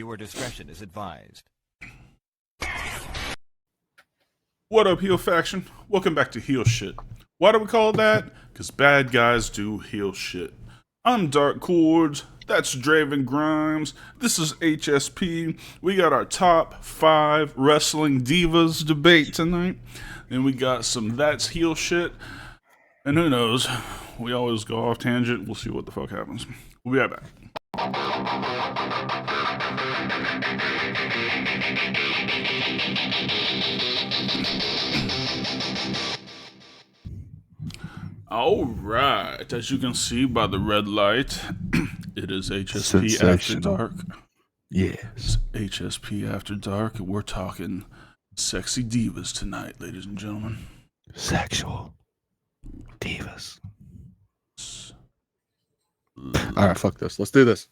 Viewer discretion is advised. What up, heel faction? Welcome back to Heel Shit. Why do we call it that? Because bad guys do heel shit. I'm Dark Chords. That's Draven Grimes. This is HSP. We got our top 5 wrestling divas debate tonight. And we got some That's Heel Shit. And who knows? We always go off tangent. We'll see what the fuck happens. We'll be right back. Alright, as you can see by the red light, it is HSP After Dark. Yes. HSP After Dark, and we're talking sexy divas tonight, ladies and gentlemen. Sexual divas. Alright, fuck this. Let's do this.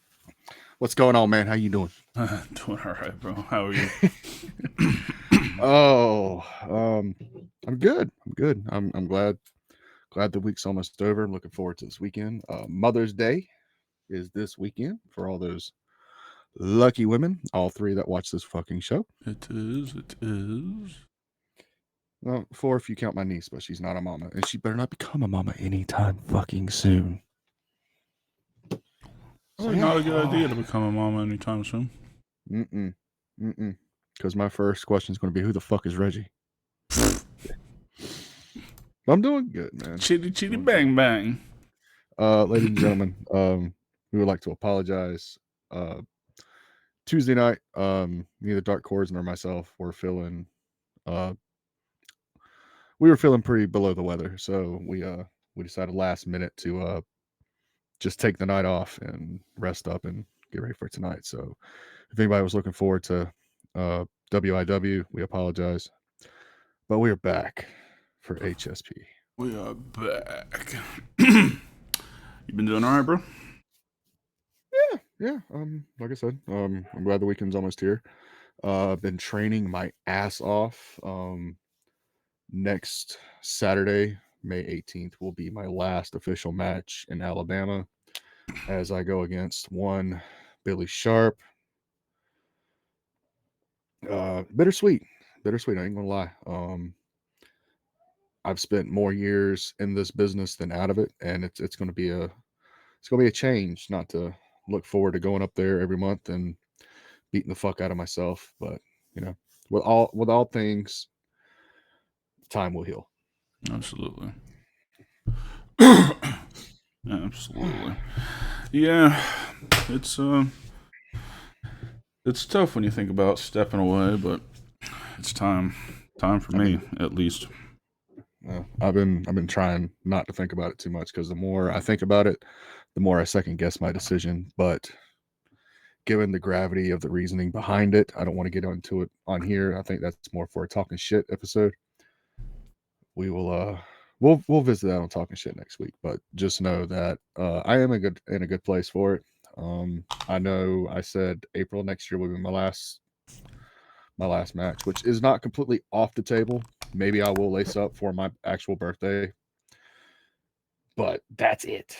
What's going on, man? How you doing? Doing alright, bro. How are you? I'm good. I'm glad the week's almost over. I'm looking forward to this weekend. Mother's Day is this weekend for all those lucky women, all 3 that watch this fucking show. It is. Well, 4 if you count my niece, but she's not a mama, and she better not become a mama anytime fucking soon. Not a good idea to become a mama anytime soon. Because my first question is going to be, who the fuck is Reggie? I'm doing good, man. Chitty bang bang. Ladies and gentlemen, we would like to apologize. Tuesday night, neither Dark Chords nor myself were feeling pretty below the weather, so we decided last minute to just take the night off and rest up and get ready for tonight. So if anybody was looking forward to WIW, we apologize, but we are back for HSP. We are back. You been doing all right, bro? Yeah. Like I said, I'm glad the weekend's almost here. I've been training my ass off. Next Saturday, May 18th, will be my last official match in Alabama as I go against one Billy Sharp. Bittersweet. I ain't gonna lie. I've spent more years in this business than out of it, and it's gonna be a change. Not to look forward to going up there every month and beating the fuck out of myself, but you know, with all things, time will heal. Absolutely. Absolutely. Yeah, it's tough when you think about stepping away, but it's time for me, at least. I've been trying not to think about it too much, because the more I think about it, the more I second guess my decision. But given the gravity of the reasoning behind it, I don't want to get into it on here. I think that's more for a talking shit episode. We will we'll visit that on talking shit next week. But just know that I am in a good place for it. I know I said April next year will be my last match, which is not completely off the table. Maybe I will lace up for my actual birthday, but that's it.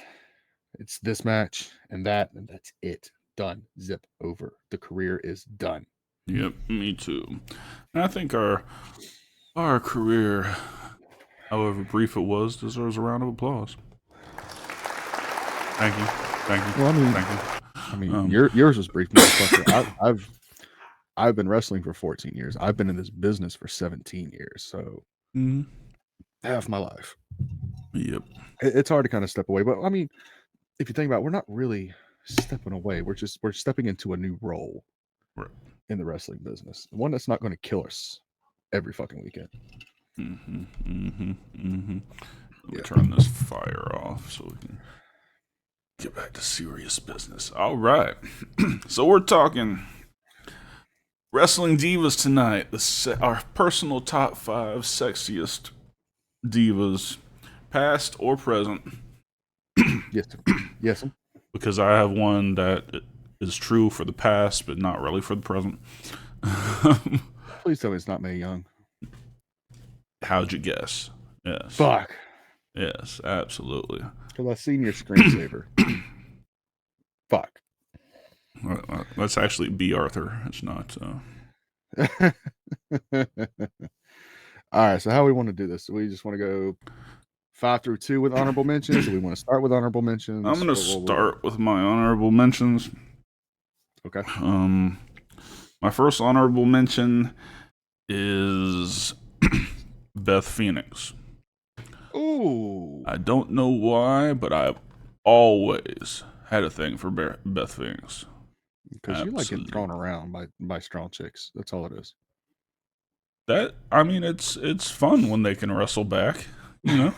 It's this match and that's it. Done. Zip over. The career is done. Yep, me too. And I think our career, however brief it was, deserves a round of applause. Thank you. Well, Thank you. Yours was brief, motherfucker. I've been wrestling for 14 years. I've been in this business for 17 years, so half my life. Yep. It's hard to kind of step away, but I mean, if you think about it, we're not really stepping away. We're stepping into a new role in the wrestling business, one that's not going to kill us every fucking weekend. We'll turn this fire off so we can get back to serious business. All right. So we're talking wrestling divas tonight. Our personal top 5 sexiest divas, past or present. Yes. Because I have one that is true for the past, but not really for the present. Please tell me it's not Mae Young. How'd you guess? Yes. Fuck. Yes, absolutely. Because I seen your screensaver. Fuck. Let's actually be Arthur. It's not. All right, so how we want to do this? Do we just want to go 5 through 2 with honorable mentions? Do we want to start with honorable mentions? I'm gonna start with my honorable mentions. Okay. My first honorable mention is Beth Phoenix. Ooh. I don't know why, but I've always had a thing for Beth Phoenix. Because you like getting thrown around by strong chicks. That's all it is. That, I mean, it's fun when they can wrestle back, you know.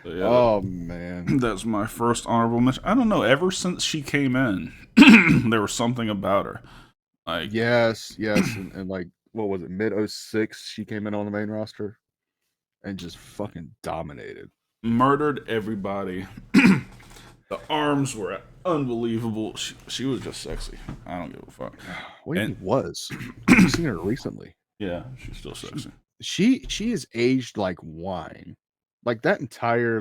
Yeah, oh man, that's my first honorable mention. I don't know. Ever since she came in, there was something about her. Like yes, and like what was it, mid 06 she came in on the main roster and just fucking dominated. Murdered everybody. The arms were unbelievable. She was just sexy. I don't give a fuck. Wait, it was. I've seen her recently. Yeah, she's still sexy. She is aged like wine. Like that entire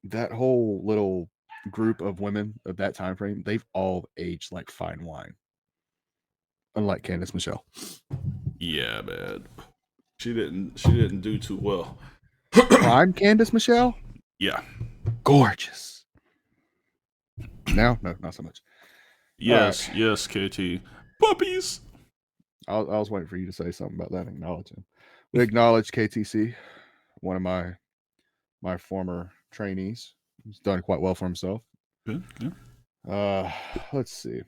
that whole little group of women of that time frame, they've all aged like fine wine. Unlike Candice Michelle. Yeah, man. She didn't do too well. Prime Candice Michelle? Yeah. Gorgeous. Now, no, not so much. Yes, right. Yes, KT. Puppies. I was waiting for you to say something about that. Acknowledge him. We acknowledge KTC, one of my former trainees. He's done quite well for himself. Good. Let's see.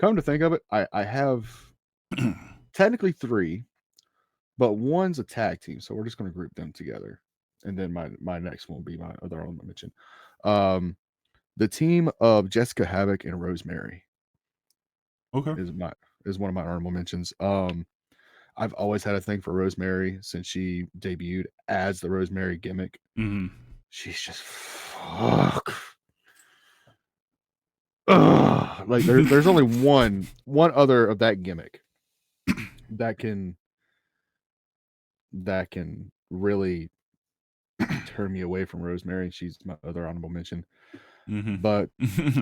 Come to think of it, I have technically 3, but one's a tag team, so we're just going to group them together. And then my next one will be my other honorable mention. The team of Jessica Havoc and Rosemary. Okay. Is one of my honorable mentions. I've always had a thing for Rosemary since she debuted as the Rosemary gimmick. Mm-hmm. She's just fuck. Ugh. Like there's only one other of that gimmick that can really turn me away from Rosemary. She's my other honorable mention. Mm-hmm. But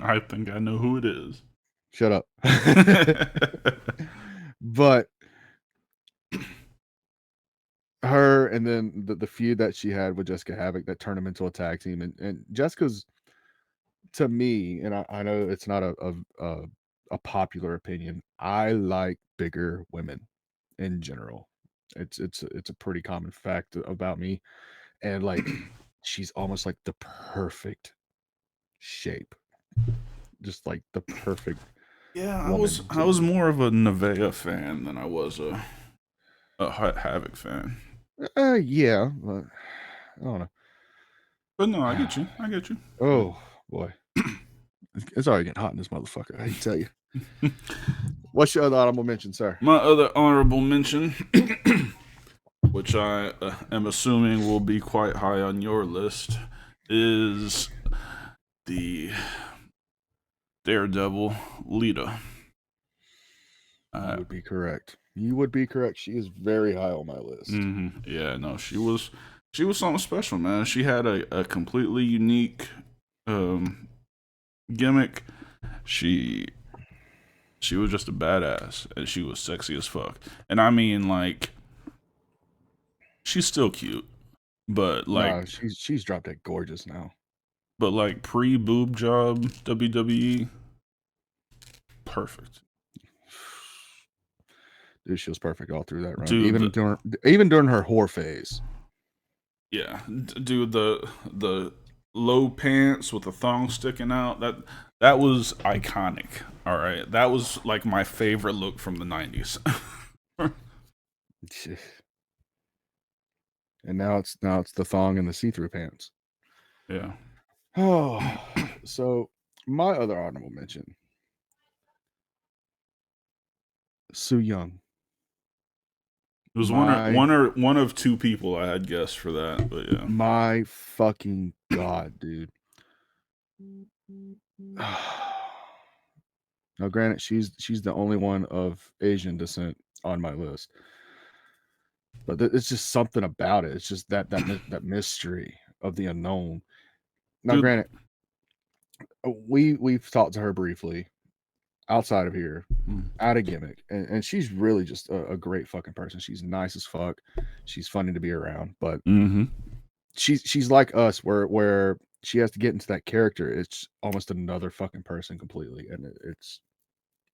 I think I know who it is. Shut up. But her and then the feud that she had with Jessica Havoc that turned them into a tag team, and Jessica's, to me, and I know it's not a popular opinion, I like bigger women in general. It's a pretty common fact about me, and like she's almost like the perfect shape, just like the perfect. Yeah, I was more of a Nevaeh fan than I was a Havoc fan. Yeah, but I don't know. But no, I get you. Oh boy, it's already getting hot in this motherfucker. I hate to tell you. What's your other honorable mention, sir? My other honorable mention, which I am assuming will be quite high on your list, is the Daredevil Lita. You would be correct. You would be correct. She is very high on my list. Mm-hmm. Yeah, no, she was something special, man. She had a completely unique gimmick. She was just a badass, and she was sexy as fuck. And I mean, like, she's still cute, but like, nah, she's dropped dead gorgeous now. But like pre-boob job WWE, perfect. Dude, she was perfect all through that run. Dude, even during her whore phase. Yeah, dude, the low pants with the thong sticking out, that was iconic. All right, that was like my favorite look from the 90s. And now it's the thong and the see-through pants. Yeah. Oh, so my other honorable mention, Su Yung. It was one of 2 people I had guessed for that, but yeah. My fucking god, dude. Now, granted, she's the only one of Asian descent on my list, but it's just something about it. It's just that mystery of the unknown. Now, Dude. granted, we've talked to her briefly outside of here, out of gimmick, and she's really just a great fucking person. She's nice as fuck. She's funny to be around, but she's like us, where she has to get into that character. It's almost another fucking person completely, and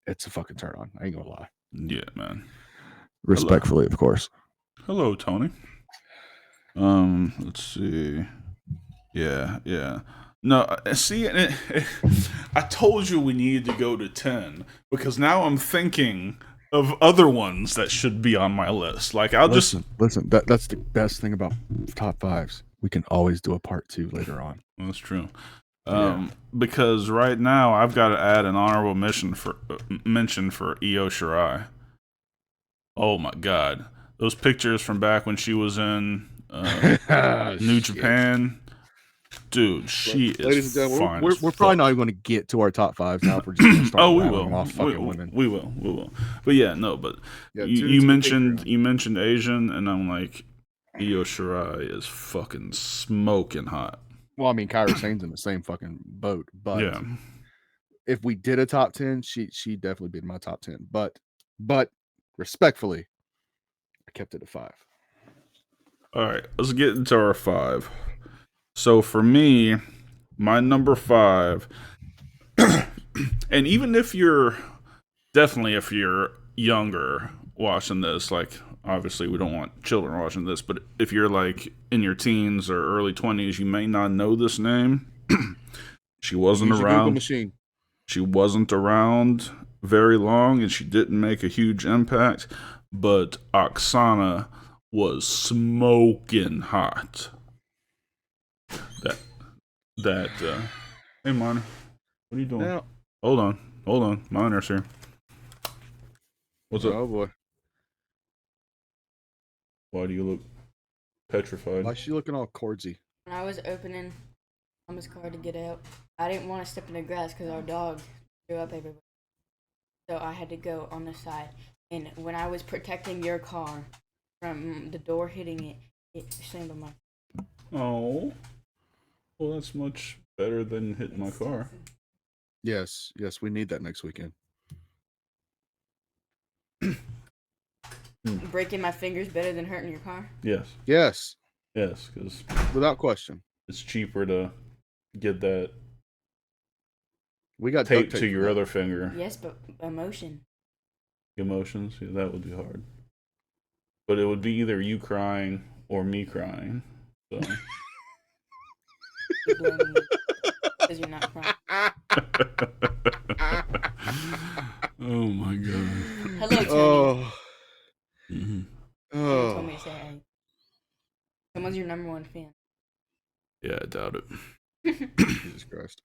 it's a fucking turn on. I ain't gonna lie. Yeah, man. Respectfully, of course. Hello, Tony. Let's see. Yeah. No, see, I told you we needed to go to 10 because now I'm thinking of other ones that should be on my list. Like, listen. That's the best thing about top fives. We can always do a part 2 later on. That's true. Yeah. Because right now I've got to add an honorable mention for Io Shirai. Oh my God, those pictures from back when she was in New Japan. Dude, she Ladies is and gentlemen, fine. we're probably not even going to get to our top fives now. We're just going to start rattling off fucking women. We will. But yeah, no. But Yeah, you mentioned Asian, and I'm like, Io Shirai is fucking smoking hot. Well, I mean, Kyra Sane's in the same fucking boat. But Yeah, if we did a top 10, she definitely be in my top 10. But respectfully, I kept it at 5. all right. Let's get into our 5. So for me, my number 5, and even if you're younger watching this, like obviously we don't want children watching this, but if you're like in your teens or early 20s, you may not know this name. She wasn't Use your Google around. machine. She wasn't around very long, and she didn't make a huge impact. But Oksana was smoking hot. Hey, Minor, what are you doing? Now, Hold on, Minor's here. What's up? oh boy, Why do you look petrified? why is she looking all cordsy? When I was opening Mama's car to get out, I didn't want to step in the grass because our dog threw up everywhere. So I had to go on the side. And when I was protecting your car from the door hitting it, it slammed on my. Oh, well, that's much better than hitting my car. Yes, we need that next weekend. Breaking my fingers better than hurting your car? Yes, because Without question. it's cheaper to get that We got tape duct to your for that. other finger. Yes, but emotion. Emotions, yeah, that would be hard. But it would be either you crying or me crying. So. You're blaming me because you're not crying. Oh my God. Hello, Tony. Oh, Mhm. Someone told me to say hey. Someone's your number 1 fan. Yeah, I doubt it. Jesus Christ.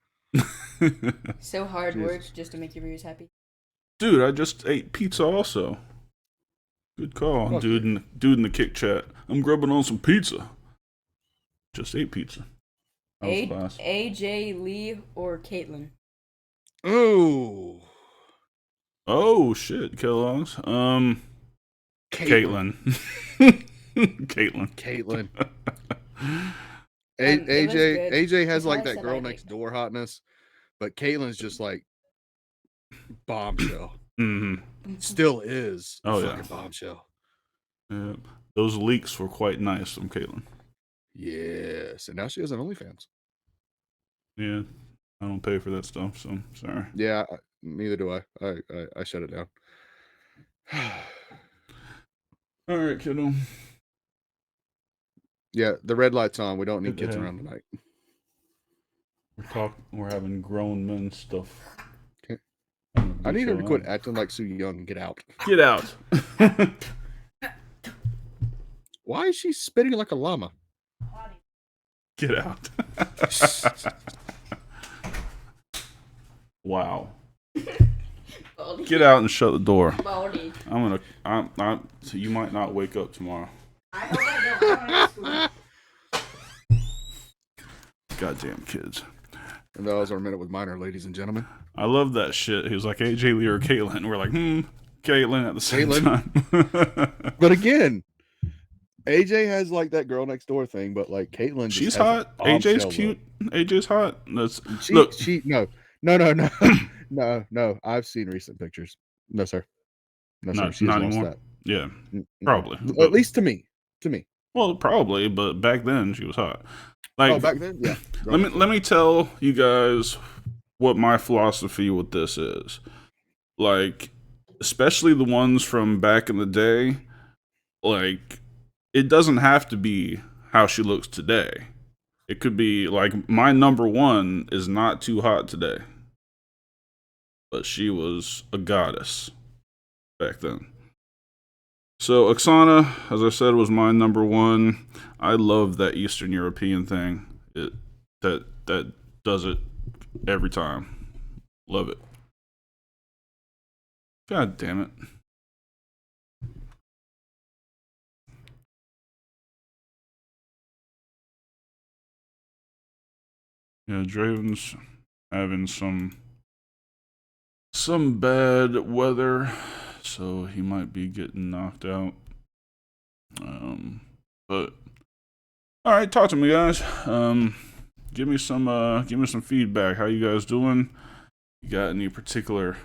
So hard Jesus. words just to make your viewers happy. Dude, I just ate pizza also. Good call, Fuck dude. In the kick chat, I'm grubbing on some pizza. Just ate pizza. That was class. AJ Lee or Caitlyn? Ooh. Oh shit, Kellogg's. Caitlyn. Caitlyn. It was good. AJ has His like wife that said girl like next it. door hotness, but Caitlyn's just like bombshell. Mm-hmm. Still is. Oh, a yeah. fucking bombshell. Yeah. Those leaks were quite nice from Caitlyn. Yes, and now she has an OnlyFans. Yeah, I don't pay for that stuff, so sorry. Yeah, neither do I. I shut it down. All right, kiddo. Yeah, the red light's on. We don't need Good to kids have. around tonight. We're having grown men stuff. Okay. I'm gonna I beat need her to your quit ass. acting like Sue Young and get out. Get out. Why is she spitting like a llama? Get out. Wow. Baldy. Get out and shut the door. Baldy. So you might not wake up tomorrow. I hope I don't. I don't know school. Goddamn kids. And that was our minute with Minor, ladies and gentlemen. I love that shit. He was like AJ Lee or Caitlyn. We're like, Caitlyn at the same Caitlyn. time. But again, AJ has like that girl next door thing, but like Caitlyn just She's has a hot. AJ's bombshell cute. look. AJ's hot. That's She look. she no. No. I've seen recent pictures. No, sir. No, sir. She has Not lost anymore. that. Yeah, Mm-mm. probably. At But least to me. To me. well, probably. But back then she was hot. Oh, Like, back then, yeah. let me tell you guys what my philosophy with this is. Like, especially the ones from back in the day. Like, it doesn't have to be how she looks today. It could be like my number one is not too hot today, but she was a goddess back then. So Oksana, as I said, was my number one. I love that Eastern European thing. That does it every time. Love it. God damn it. Yeah, Draven's having some bad weather, so he might be getting knocked out. But all right, talk to me, guys. Give me some feedback. How you guys doing? You got any particular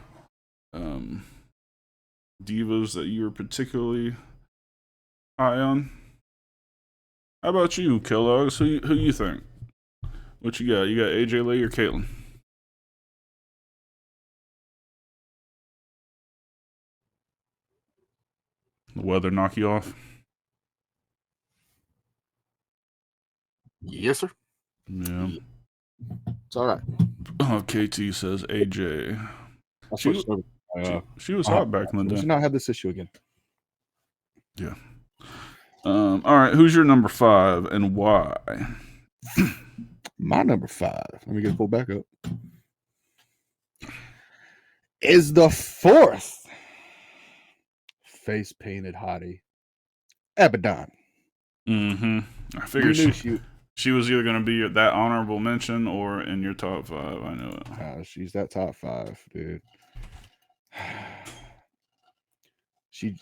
divas that you were particularly high on? How about you, Kellogg's? Who you think? What you got? You got AJ Lee or Caitlyn? The weather knock you off? Yes, sir. Yeah. It's all right. Oh, KT says AJ. I She, switched over. she was hot back in the We day. should not have this issue again. Yeah. All right. Who's your number 5 and why? My number 5. Let me get it pulled back up. Is the 4th face painted hottie, Abaddon. Mm-hmm. I figured You knew she was either going to be that honorable mention or in your top 5. I know it. she's that top 5, dude. She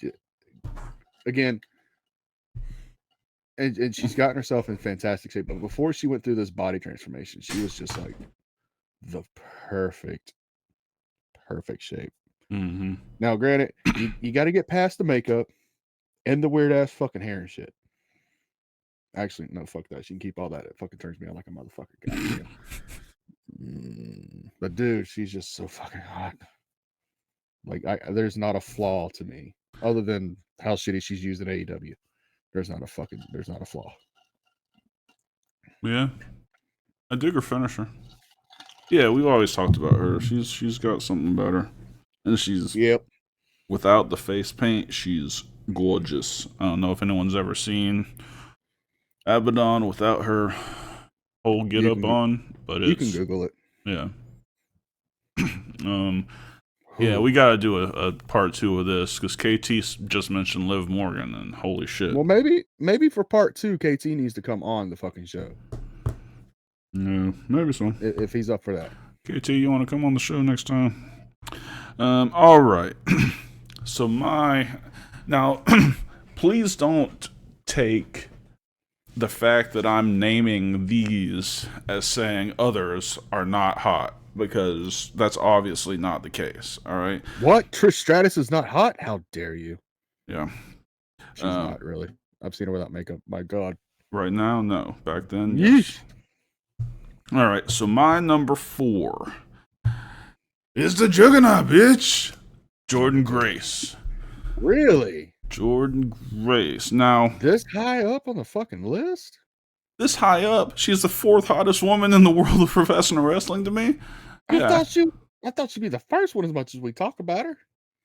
again, and she's gotten herself in fantastic shape. But before she went through this body transformation, she was just like the perfect shape. Mm-hmm. Now, granted, you got to get past the makeup and the weird ass fucking hair and shit. Actually, no, fuck that. She can keep all that. It fucking turns me on like a motherfucker. Goddamn. But dude, she's just so fucking hot. Like, there's not a flaw to me other than how shitty she's used in AEW. There's not a flaw. Yeah. I dig her finisher. Yeah, we've always talked about her. She's got something better. And she's without the face paint, she's gorgeous. I don't know if anyone's ever seen Abaddon without her whole get up on, but you can Google it. Yeah. Yeah, we got to do a part 2 of this because KT just mentioned Liv Morgan, and holy shit. Well, maybe for part 2, KT needs to come on the fucking show. Yeah, maybe so. If he's up for that. KT, you want to come on the show next time? All right. So now, please don't take the fact that I'm naming these as saying others are not hot, because that's obviously not the case. All right. What? Trish Stratus is not hot? How dare you? Yeah. She's not really. I've seen her without makeup. My God. Right now, no. Back then, yes. All right. So my number 4 is the Juggernaut, bitch. Jordan Grace. Really? Jordan Grace. Now, this high up on the fucking list? This high up? She's the 4th hottest woman in the world of professional wrestling to me. Yeah. I thought she'd be the first one as much as we talk about her.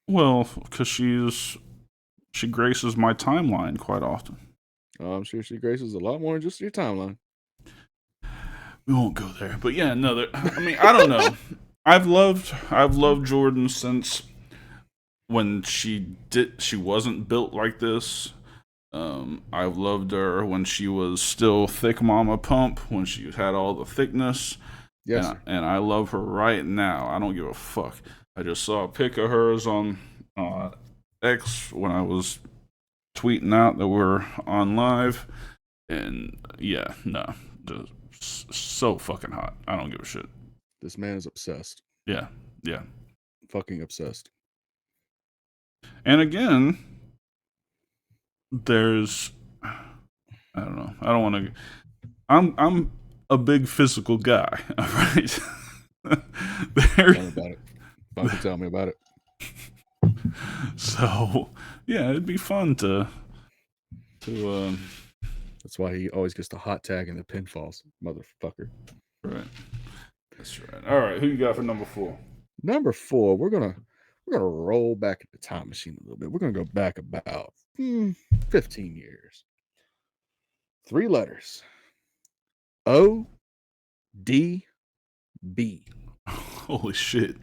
Well, because she graces my timeline quite often. Oh, I'm sure she graces a lot more than just your timeline. We won't go there. But yeah, no, I mean, I don't know. I've loved Jordan since when she wasn't built like this. I've loved her when she was still thick mama pump, when she had all the thickness. Yes. And I love her right now. I don't give a fuck. I just saw a pic of hers on X when I was tweeting out that we're on live, and yeah, no, just so fucking hot. I don't give a shit. This man is obsessed. Yeah, yeah. Fucking obsessed. And again, there's, I don't know. I don't want to. I'm a big physical guy. All right. Tell me about it. Fucking tell me about it. So yeah, it'd be fun to. That's why he always gets the hot tag in the pinfalls, motherfucker. Right. That's right. All right. Who you got for number 4? Number 4, we're gonna roll back in the time machine a little bit. We're gonna go back about 15 years. 3 letters. O D B. Holy shit.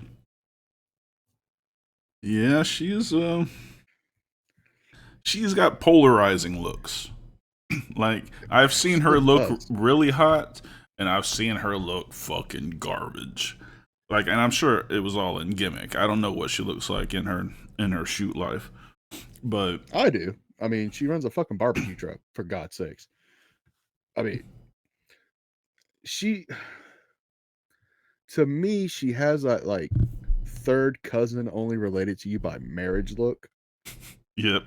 Yeah, she's got polarizing looks. Like, I've seen her look really hot, and I've seen her look fucking garbage. Like, and I'm sure it was all in gimmick. I don't know what she looks like in her shoot life, but I do. I mean, she runs a fucking barbecue truck, for God's sakes. I mean, to me, she has that like third cousin only related to you by marriage look. yep.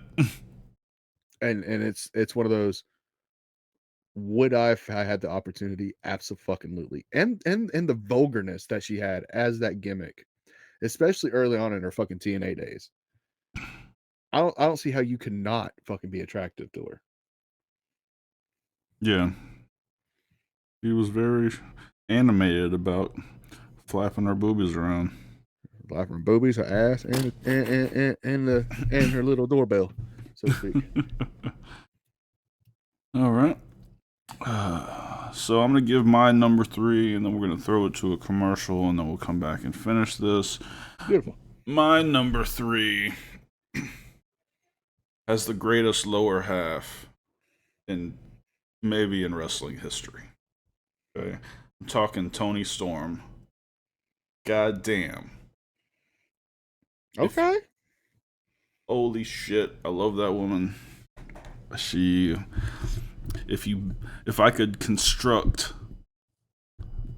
And it's one of those, would I if I had the opportunity? Absolutely. And the vulgarness that she had as that gimmick, especially early on in her fucking TNA days. I don't see how you could not fucking be attracted to her. Yeah. She was very animated about flapping her boobies around. Flapping her boobies, her ass, and her little doorbell, so to speak. All right. So I'm going to give my number 3, and then we're going to throw it to a commercial, and then we'll come back and finish this. Beautiful. My number 3 has the greatest lower half in wrestling history. Okay. I'm talking Toni Storm. God damn. Okay. Holy shit. I love that woman. If I could construct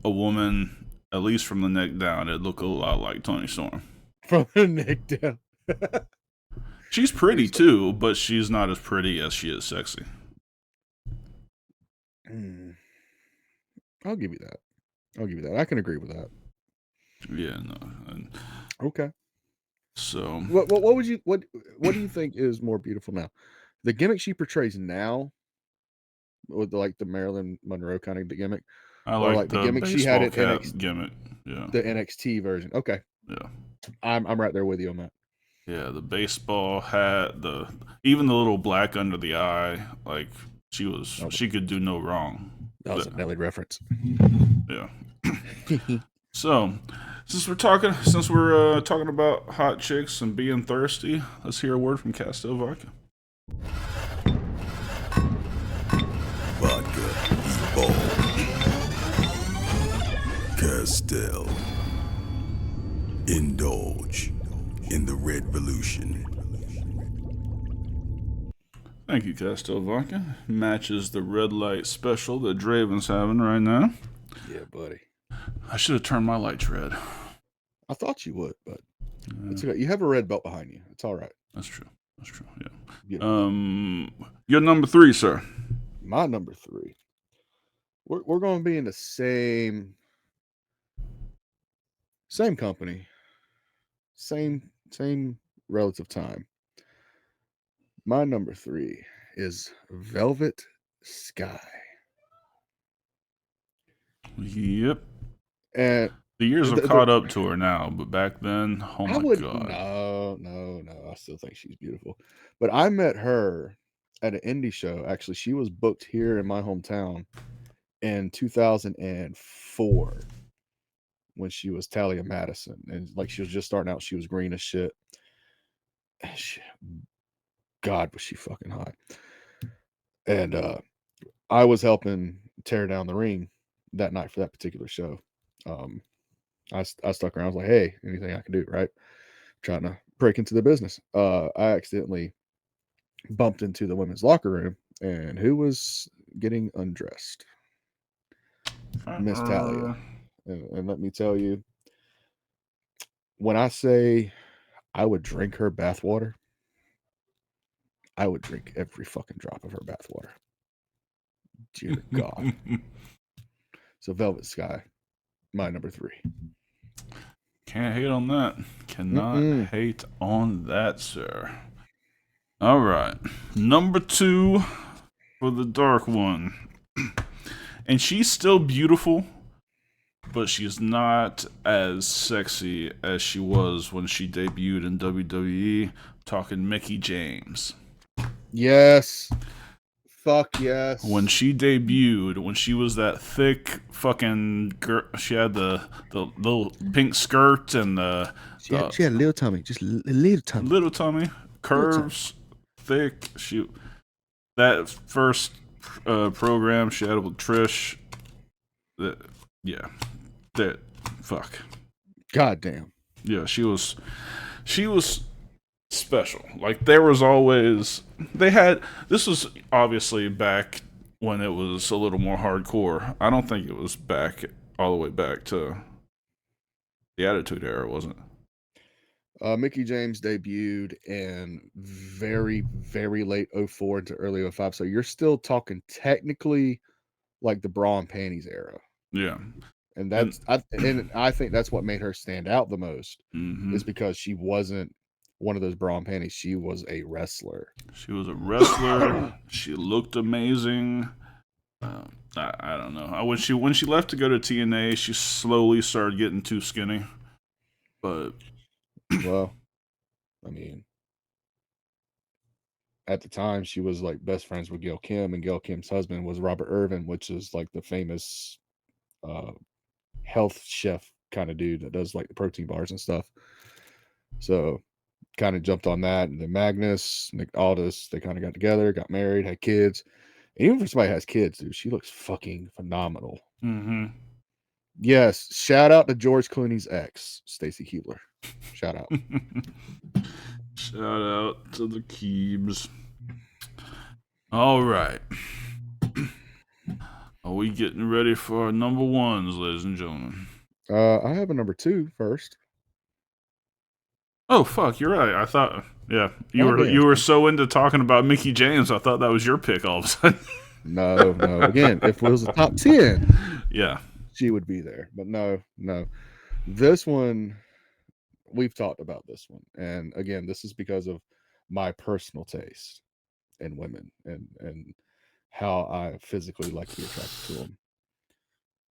a woman, at least from the neck down, it'd look a lot like Toni Storm. From the neck down. She's pretty too, but she's not as pretty as she is sexy. I'll give you that. I can agree with that. Yeah, no. Okay. So what do you think is more beautiful now? The gimmick she portrays now, with like the Marilyn Monroe kind of gimmick, I like the gimmick she had at NXT gimmick. Yeah. The NXT version. Okay. Yeah. I'm right there with you on that. Yeah, the baseball hat, even the little black under the eye, like she could do no wrong. That was a Nelly reference. Yeah. So, since we're talking about hot chicks and being thirsty, let's hear a word from Castel Vodka. Vodka, ball. Castel. Indulge in the red revolution. Thank you, Castel Vodka. Matches the red light special that Draven's having right now. Yeah, buddy. I should have turned my lights red. I thought you would, but it's okay. You have a red belt behind you. It's all right. That's true. Yeah. Beautiful. Your number 3, sir. My number 3. We're going to be in the same company, same relative time. My number 3 is Velvet Sky. Yep. And the years have caught up to her now, but back then, oh my god. No. I still think she's beautiful. But I met her at an indie show. Actually, she was booked here in my hometown in 2004 when she was Talia Madison. And like she was just starting out, she was green as shit. God, was she fucking hot. And I was helping tear down the ring that night for that particular show. I stuck around. I was like, hey, anything I can do, right? Trying to break into the business. I accidentally bumped into the women's locker room, and who was getting undressed? Miss Talia. And let me tell you, when I say I would drink her bathwater, I would drink every fucking drop of her bathwater. Dear God. So Velvet Sky, my number 3. Can't hate on that. Cannot hate on that, sir. All right. Number 2 for the dark one. And she's still beautiful, but she's not as sexy as she was when she debuted in WWE. Talking Mickie James. Yes. Fuck yes. When she debuted, when she was that thick fucking girl, she had the little pink skirt and she had a little tummy, just a little tummy. Little tummy, curves, thick. That first program she had with Trish. Fuck. Goddamn. Yeah, she was special. Like there was always this was obviously back when it was a little more hardcore. I don't think it was back all the way back to the Attitude Era, wasn't it? Mickie James debuted in very, very late 04 into early 05. So you're still talking technically like the bra and panties era. Yeah. And I think that's what made her stand out the most is because she wasn't one of those bra and panties. She was a wrestler. She was a wrestler. She looked amazing. I don't know. When she left to go to TNA, she slowly started getting too skinny. But well, I mean, at the time she was like best friends with Gail Kim, and Gail Kim's husband was Robert Irvin, which is like the famous health chef kind of dude that does like the protein bars and stuff. So kind of jumped on that. And then Magnus, Nick Aldis, they kind of got together, got married, had kids. And even if somebody has kids, dude, she looks fucking phenomenal. Yes, shout out to George Clooney's ex, Stacy Keibler. Shout out. Shout out to the Keebs. All right. Are we getting ready for our number 1s, ladies and gentlemen? I have a number 2 first. Oh fuck, you're right. I thought, yeah, you were so into talking about Mickie James. I thought that was your pick all of a sudden. No. Again, if it was a top 10, yeah, she would be there. But no. This one, we've talked about this one, and again, this is because of my personal taste in women and how I physically like to be attracted to them.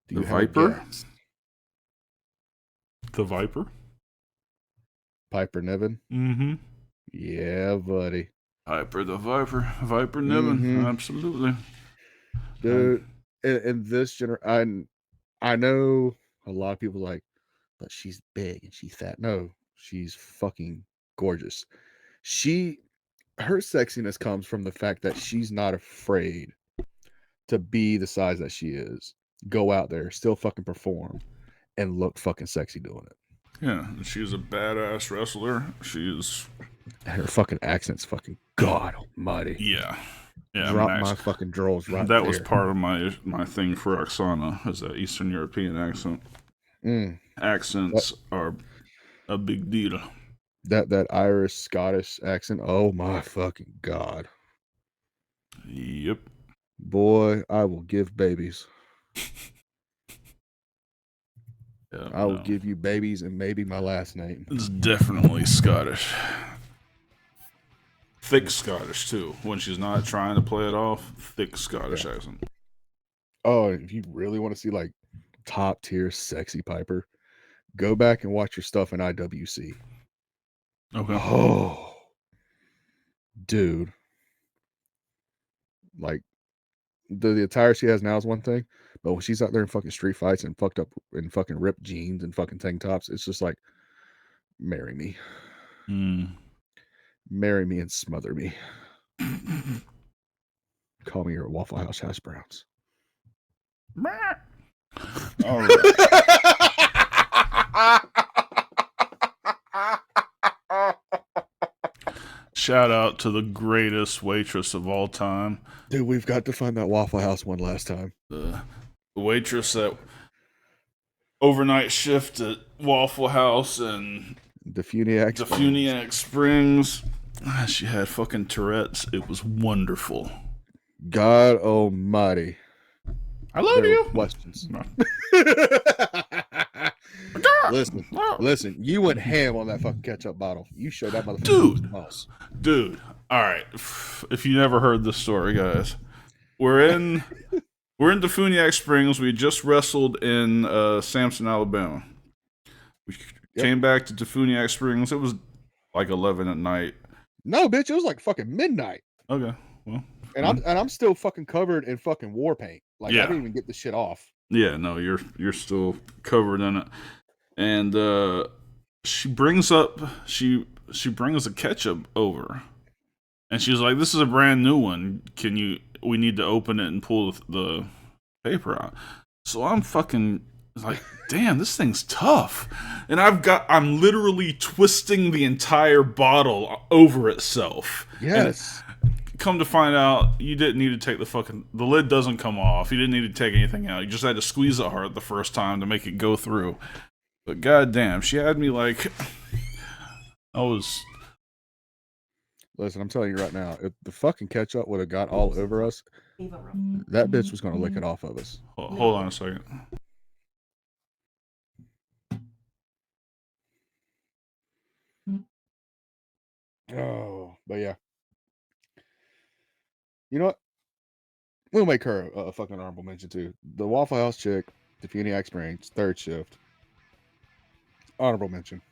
The Viper. The Viper. Piper Niven. Yeah, buddy. Viper the Viper. Viper Niven. Absolutely. Dude, in this generation, I know a lot of people like, but she's big and she's fat. No, she's fucking gorgeous. Her sexiness comes from the fact that she's not afraid to be the size that she is. Go out there, still fucking perform, and look fucking sexy doing it. Yeah, she's a badass wrestler. Her fucking accent's fucking God almighty. Yeah. Drop my fucking drawers right That there. was part of my thing for Oksana, is that Eastern European accent. Accents are a big deal. That Irish Scottish accent. Oh my fucking God. Yep. Boy, I will give babies. I will give you babies and maybe my last name. It's definitely Scottish. Thick Scottish, too. When she's not trying to play it off, thick Scottish accent. Oh, if you really want to see like top tier sexy Piper, go back and watch your stuff in IWC. Okay. Oh, dude. Like, the attire she has now is one thing, but when she's out there in fucking street fights and fucked up in fucking ripped jeans and fucking tank tops, it's just like, marry me. Marry me and smother me. Call me your Waffle House hash browns. All right. shout out to the greatest waitress of all time. Dude, we've got to find that Waffle House one last time. The waitress that overnight shift at Waffle House and Defuniak Springs. She had fucking Tourette's. It was wonderful. God almighty. I love There you. were questions. No. Listen, you went ham on that fucking ketchup bottle. You showed that motherfucker. Dude. All right. If you never heard this story, guys, we're in Defuniak Springs. We just wrestled in Samson, Alabama. We came back to Defuniak Springs. It was like 11 at night. No, bitch, it was like fucking midnight. Okay, well, and I'm still fucking covered in fucking war paint. Like I didn't even get the shit off. Yeah, no, you're still covered in it. And she brings a ketchup over, and she's like, "This is a brand new one. We need to open it and pull the paper out." So I'm fucking like, damn, this thing's tough. And I'm literally twisting the entire bottle over itself. Yes. And come to find out, you didn't need to take the lid doesn't come off. You didn't need to take anything out. You just had to squeeze it hard the first time to make it go through. But goddamn, she had me like, Listen, I'm telling you right now, if the fucking ketchup would have got all over us, that bitch was going to lick it off of us. Hold on a second. Oh, but yeah. You know what? We'll make her a fucking honorable mention too. The Waffle House chick, the Defuniak Springs, third shift. Honorable mention.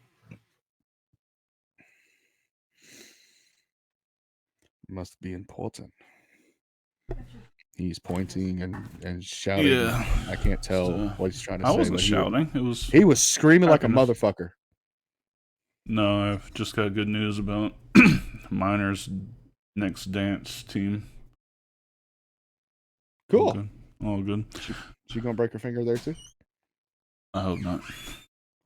Must be important. He's pointing and shouting. Yeah. I can't tell what he's trying to say. I wasn't shouting. He was screaming like a motherfucker. No, I've just got good news about Miner's next dance team. Cool. All good. She gonna break her finger there too? I hope not.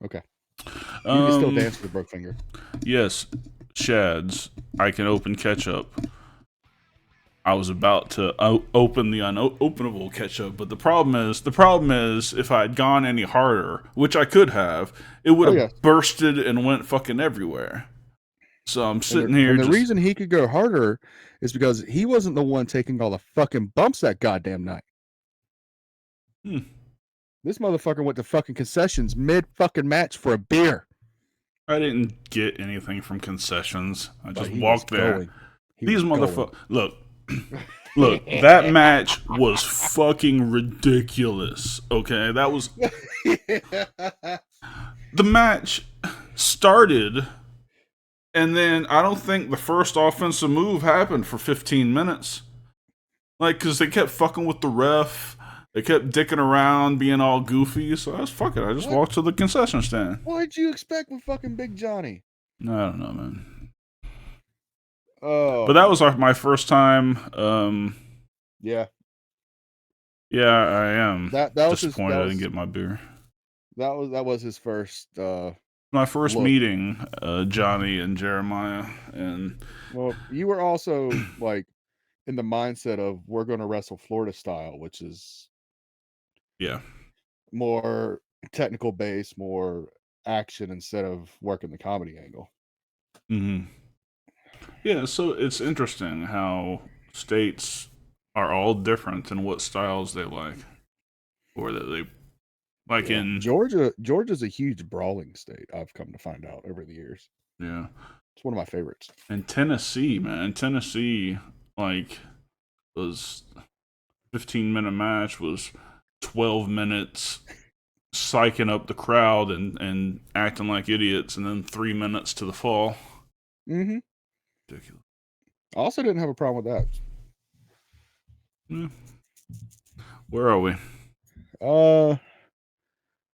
Okay. You can still dance with a broke finger. Yes, Shads. I can open ketchup. I was about to open the unopenable ketchup, but the problem is, if I had gone any harder, which I could have, it would have bursted and went fucking everywhere. So I'm sitting here. And the reason he could go harder is because he wasn't the one taking all the fucking bumps that goddamn night. This motherfucker went to fucking concessions mid fucking match for a beer. I didn't get anything from concessions. I just walked there. These motherfuckers. Look, that match was fucking ridiculous. Okay, that was. The match started, and then I don't think the first offensive move happened for 15 minutes. Like, because they kept fucking with the ref. They kept dicking around, being all goofy. So I was fuck it. I just walked to the concession stand. What'd you expect with fucking Big Johnny? I don't know, man. Oh, but that was my first time. Yeah, I am. That was disappointed I didn't get my beer. That was his first. My first meeting, Johnny and Jeremiah, and well, you were also like in the mindset of we're going to wrestle Florida style, which is more technical base, more action instead of working the comedy angle. Mm-hmm. Yeah, so it's interesting how states are all different in what styles they like, or that they like. In Georgia's a huge brawling state. I've come to find out over the years. Yeah, it's one of my favorites. And Tennessee, like, was 15-minute match was 12 minutes psyching up the crowd and acting like idiots, and then 3 minutes to the fall. Mm-hmm. Ridiculous. I also didn't have a problem with that. Yeah. Where are we?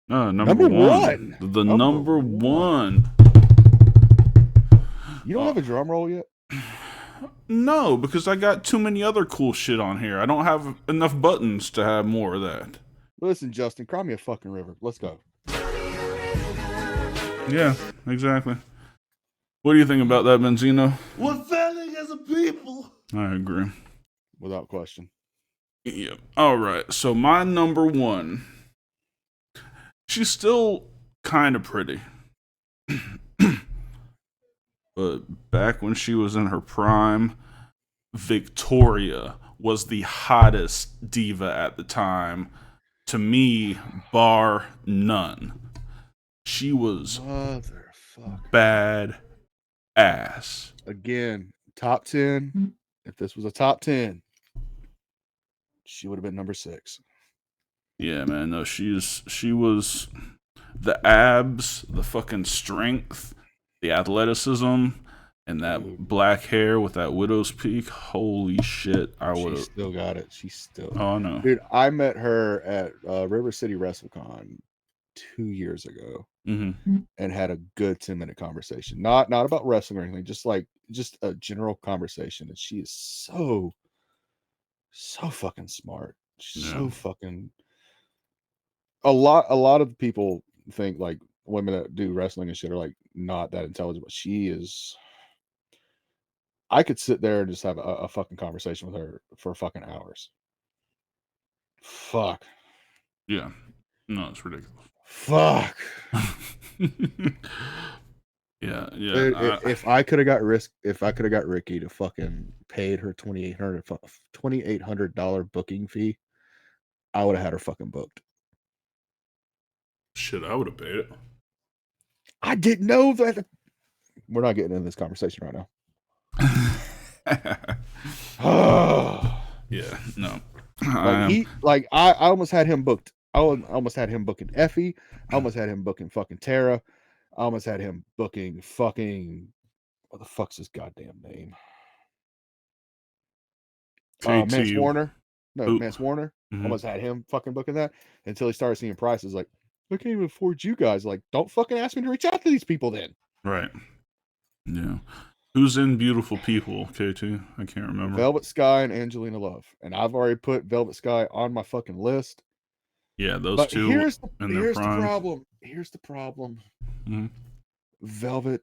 Number one. The number one. You don't have a drum roll yet? No, because I got too many other cool shit on here. I don't have enough buttons to have more of that. Listen, Justin, cry me a fucking river. Let's go. Yeah, exactly. What do you think about that, Benzino? What fell as a people. I agree. Without question. Yeah. All right. So my number one. She's still kind of pretty. But back when she was in her prime, Victoria was the hottest diva at the time. To me, bar none. She was Motherfucker. bad ass. Again, top 10. If this was a top 10, she would have been number 6. Yeah, man. No, she was the abs, the fucking strength, the athleticism, and that Dude. black hair with that widow's peak. Holy shit! I would She have. still got it. She still. Oh no, Dude, I met her at River City WrestleCon 2 years ago Mm-hmm. and had a good 10-minute conversation. Not about wrestling or anything, just a general conversation. And she is so fucking smart. So Yeah. fucking a lot of people think like women that do wrestling and shit are like not that intelligent, but she is. I could sit there and just have a fucking conversation with her for fucking hours. Fuck. Yeah. No, it's ridiculous. Fuck. Yeah. Yeah. Dude, if I could have got Ricky to fucking paid her $2,800 booking fee, I would have had her fucking booked. Shit, I would have paid it. I didn't know that. We're not getting into this conversation right now. Yeah. No. I almost had him booked. I almost had him booking Effie. I almost had him booking fucking Tara. I almost had him booking fucking what the fuck's his goddamn name? Mance KT. Warner. No, Who? Mance Warner. Mhm. Almost had him fucking booking that until he started seeing prices. Like, I can't even afford you guys. Like, don't fucking ask me to reach out to these people then. Right. Yeah. Who's in Beautiful People, KT? I can't remember. Velvet Sky and Angelina Love. And I've already put Velvet Sky on my fucking list. Yeah, those But two here's in their the prime. problem. Here's the problem. Mhm. Velvet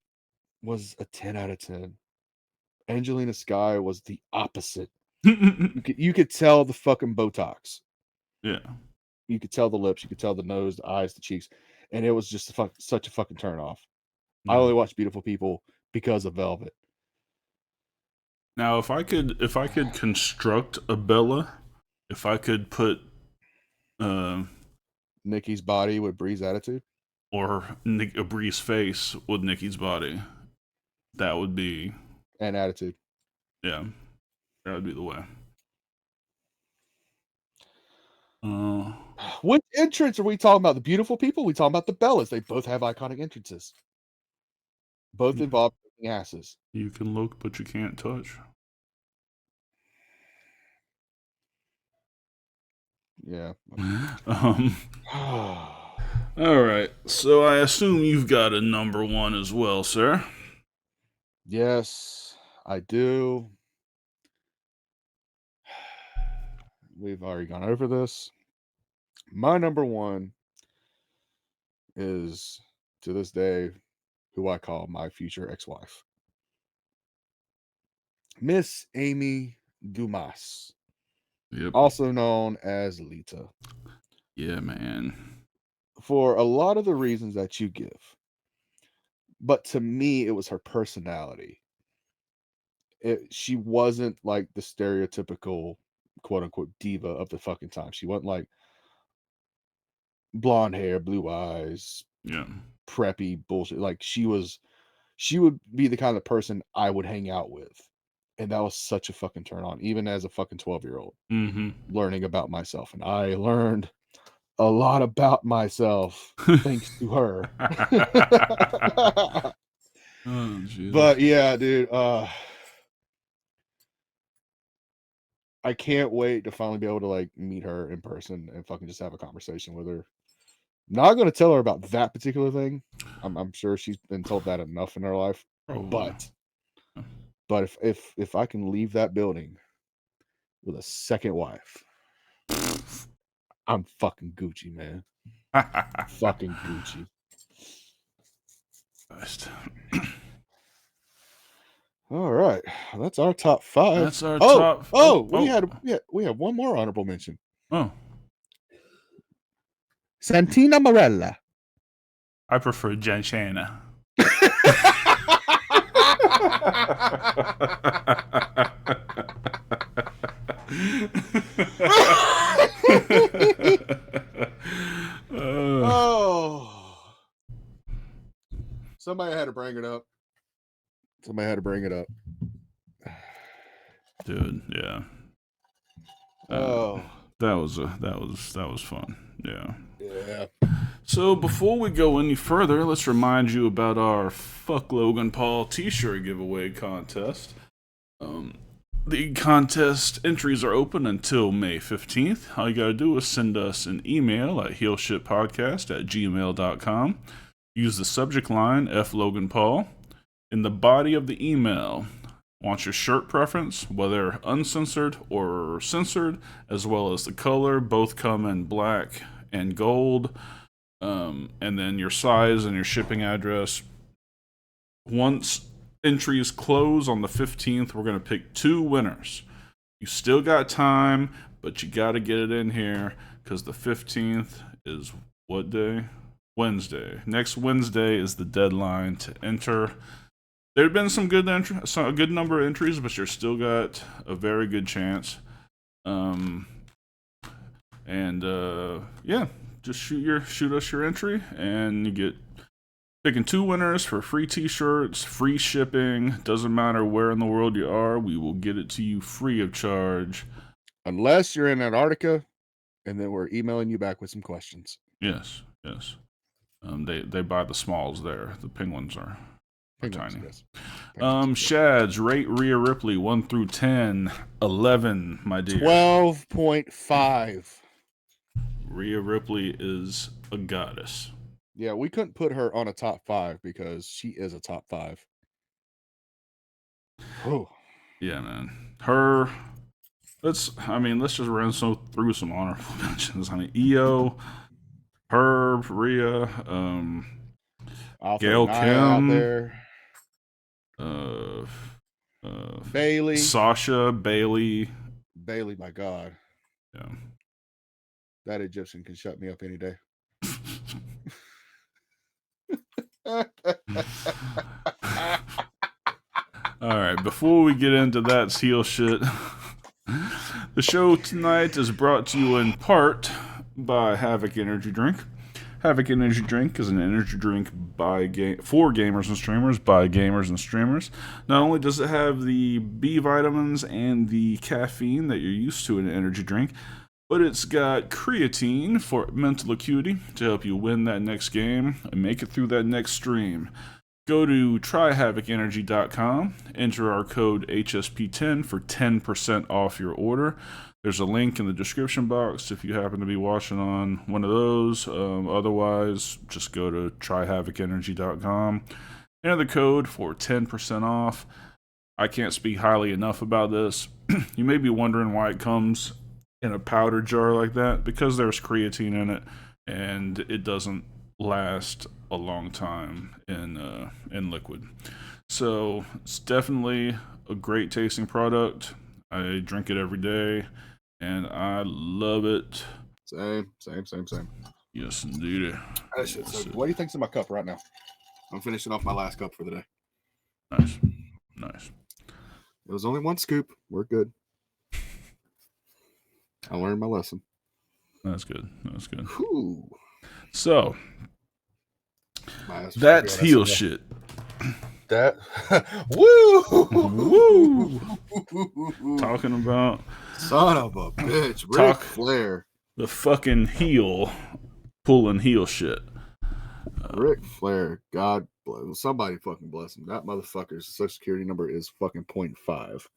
was a 10 out of 10. Angelina Sky was the opposite. You could tell the fucking Botox. Yeah. You could tell the lips. You could tell the nose, the eyes, the cheeks. And it was just such a fucking turn off. I Yeah. only watch Beautiful People because of Velvet. Now, if I could construct a Bella, if I could put, Nikki's body with Bree's attitude. or a Bree's face with Nikki's body, that would be, And attitude. yeah, that would be the way. Which entrance are we talking about? The Beautiful People? We talking about the Bellas. They both have iconic entrances. Both involve asses. You can look, but you can't touch. Yeah. All right. So I assume you've got a number one as well, sir. Yes, I do. We've already gone over this. My number one is, to this day, who I call my future ex-wife. Miss Amy Dumas, Yep. also known as Lita. Yeah, man. For a lot of the reasons that you give. But to me, it was her personality. She wasn't like the stereotypical quote unquote diva of the fucking time. She wasn't like blonde hair, blue eyes, Yeah. preppy bullshit. Like she would be the kind of person I would hang out with. And that was such a fucking turn on, even as a fucking 12-year-old Mm-hmm. learning about myself. And I learned a lot about myself thanks to her. Oh, Jesus. But yeah, dude, I can't wait to finally be able to like meet her in person and fucking just have a conversation with her. Not going to tell her about that particular thing. I'm sure she's been told that enough in her life. Probably. But if I can leave that building with a second wife, I'm fucking Gucci, man. Fucking Gucci. Christ. All right. That's our top 5. That's our oh, top. Oh, we have one more honorable mention. Oh, Santina Morella. I prefer Janshana. Oh, somebody had to bring it up. Dude, yeah. Oh, That was fun. Yeah. yeah. So before we go any further, let's remind you about our Fuck Logan Paul t-shirt giveaway contest. The contest entries are open until May 15th. All you gotta do is send us an email at heelshitpodcast@gmail.com. Use the subject line F Logan Paul. In the body of the email, want your shirt preference, whether uncensored or censored, as well as the color. Both come in black and gold. And then your size and your shipping address. Once entries close on the 15th, we're going to pick 2 winners. You still got time, but you got to get it in here because the 15th is what day? Wednesday. Next Wednesday is the deadline to enter. There have been a good number of entries, but you're still got a very good chance. Yeah, just shoot us your entry, and you get picking 2 winners for free t-shirts, free shipping. Doesn't matter where in the world you are, we will get it to you free of charge. Unless you're in Antarctica, and then we're emailing you back with some questions. Yes. They buy the smalls there. The penguins are tiny. Yes. Shads, rate Rhea Ripley 1 through 10. 11, my dear. 12.5. Rhea Ripley is a goddess. Yeah, we couldn't put her on a top 5 because she is a top 5. Oh. Yeah, man. Let's just run through some honorable mentions. Io, Herb, Rhea, Gail Kim out there. Bailey. Sasha, Bailey. Bailey, my God. Yeah. That Egyptian can shut me up any day. All right, before we get into that heel shit, the show tonight is brought to you in part by Havoc Energy Drink. Havoc Energy Drink is an energy drink for gamers and streamers by gamers and streamers. Not only does it have the B vitamins and the caffeine that you're used to in an energy drink, but it's got creatine for mental acuity to help you win that next game and make it through that next stream. Go to tryhavocenergy.com, enter our code HSP10 for 10% off your order. There's a link in the description box if you happen to be watching on one of those. Otherwise, just go to tryhavocenergy.com, enter the code for 10% off. I can't speak highly enough about this. You may be wondering why it comes in a powder jar like that, because there's creatine in it, and it doesn't last a long time in liquid. So it's definitely a great tasting product. I drink it every day, and I love it. Same. Yes, indeed. What do you think's in my cup right now? I'm finishing off my last cup for the day. Nice. It was only 1 scoop. We're good. I learned my lesson. That's good. Whew. So that's heel shit. That woo. Talking about son of a bitch, Ric Flair. The fucking heel pulling heel shit. Ric Flair, God bless. Somebody fucking bless him. That motherfucker's social security number is fucking 0.5.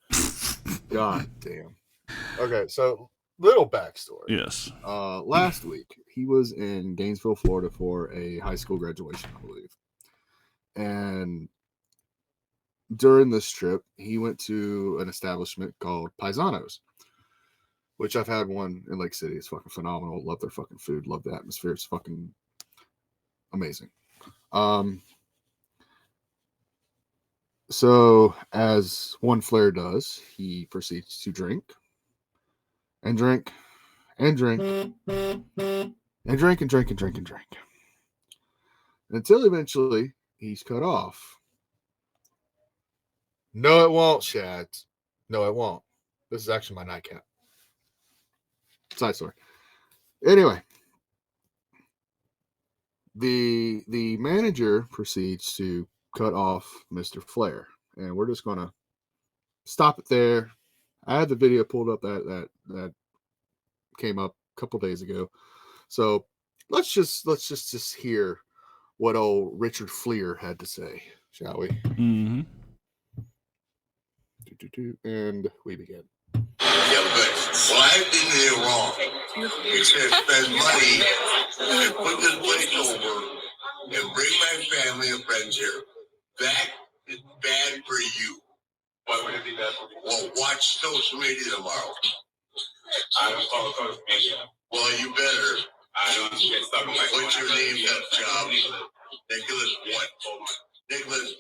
God damn. Okay, so little backstory. Yes. Last week he was in Gainesville, Florida for a high school graduation, I believe. And during this trip, he went to an establishment called Paisanos, which I've had one in Lake City. It's fucking phenomenal. Love their fucking food. Love the atmosphere. It's fucking amazing. So, as one Flair does, he proceeds to drink and drink and drink and drink and drink and drink and drink until eventually he's cut off. No, it won't, Shad. No, it won't. This is actually my nightcap. Side story. Anyway, the manager proceeds to cut off Mr. Flair, and we're just gonna stop it there. I had the video pulled up that came up a couple days ago, so let's just hear what old Richard Fleer had to say, shall we? Mm-hmm. And we begin. Yeah, but well, I've been there wrong. It says spend money and put this place over and bring my family and friends here. That is bad for you. Why would it be bad for you? Well, watch social media tomorrow. I don't follow social media. Well, you better. I don't get stuck on my phone. What's your name, that job? Nicholas what? Nicholas.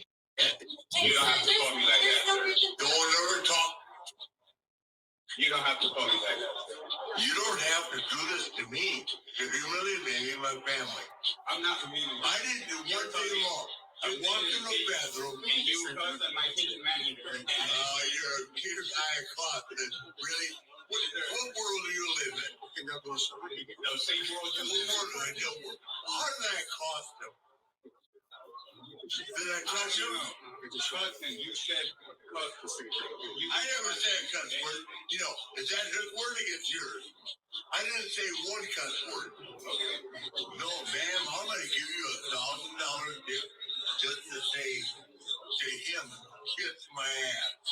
You don't have to call me like that, sir. Don't ever talk. You don't have to call me like that. You don't have to do this to me. If you really me and my family. I'm not familiar. I didn't do one thing wrong. I walked in the bathroom. And you cussed at my kitchen manager. You're a kid eye confident. Really? What world do you live in? No, same world you live in. How did I cost them? Did I touch you? You said cuss. I never said cuss word. You know, is that his word against yours? I didn't say one cuss word. Okay. No, ma'am, I'm going to give you $1,000 gift just to say to him, kiss my ass.